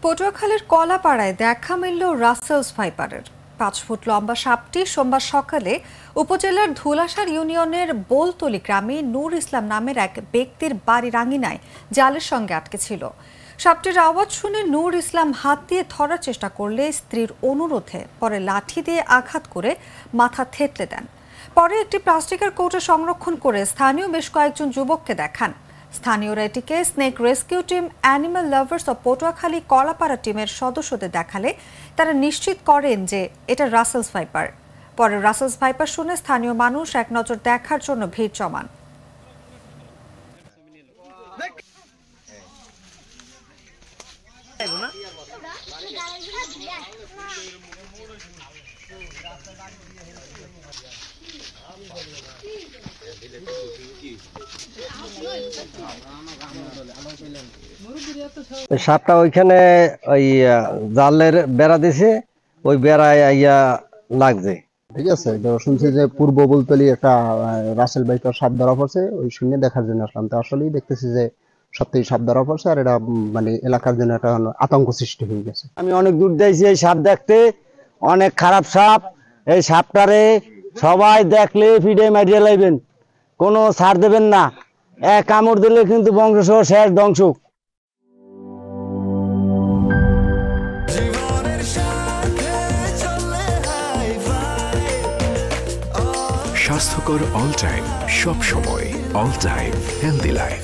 পটুয়াখালীর কলাপাড়ায় দেখা মিলল রাসেলস ভাইপারের 5 ফুট লম্বা সাপটি সোমবার সকালে উপজেলার ধুলাসার ইউনিয়নের বোলতলি গ্রামে নূর ইসলাম নামের এক ব্যক্তির বাড়ির আঙিনায় জালের সঙ্গে আটকে ছিল। সাপটির আওয়াজ শুনে নূর ইসলাম হাত দিয়ে ধরার চেষ্টা করলে স্ত্রীর অনুরোধে পরে লাঠি দিয়ে আঘাত করে মাথা থেতলে দেন। পরে একটি প্লাস্টিকের কৌটো সংরক্ষণ করে স্থানীয় বেশ কয়েকজন যুবককে দেখান। স্থানীয়রা এটিকে snake rescue team, animal lovers ও পটুয়াখালী কলাপাড়া টিমের সদস্যদের দেখালে তারা নিশ্চিত করেন যে এটা রাসেলস ভাইপার। পরে রাসেলস ভাইপার শুনে স্থানীয় মানুষ এক নজর দেখার জন্য ভিড় জমান। সাপটা ওইখানে ওই জালের বেড়া দিছে, ওই বেড়ায় আইয়া লাগছে। ঠিক আছে, শুনছি যে পূর্ব বোলতলি একটা রাসেল ভাইপার সাপ ধরা পড়ছে, ওই শুনে দেখার জন্য আসলাম। তো আসলেই দেখতেছি যে সত্যিই সাপ ধরা পড়ছে, আর এটা মানে এলাকার জন্য একটা আতঙ্ক সৃষ্টি হয়ে গেছে। আমি অনেক দূর দিয়েছি এই সাপ দেখতে, অনেক খারাপ সাপ। এই সাপটারে সবাই দেখলে ফিডে মারিয়ে লাইবেন, কোনো ছাড় দেবেন না। এক কামড় দিলে কিন্তু বংশ শেষ ধ্বংস। স্বাস্থ্যকর অল টাইম, সব সময় অল টাইম হেলদি লাইফ।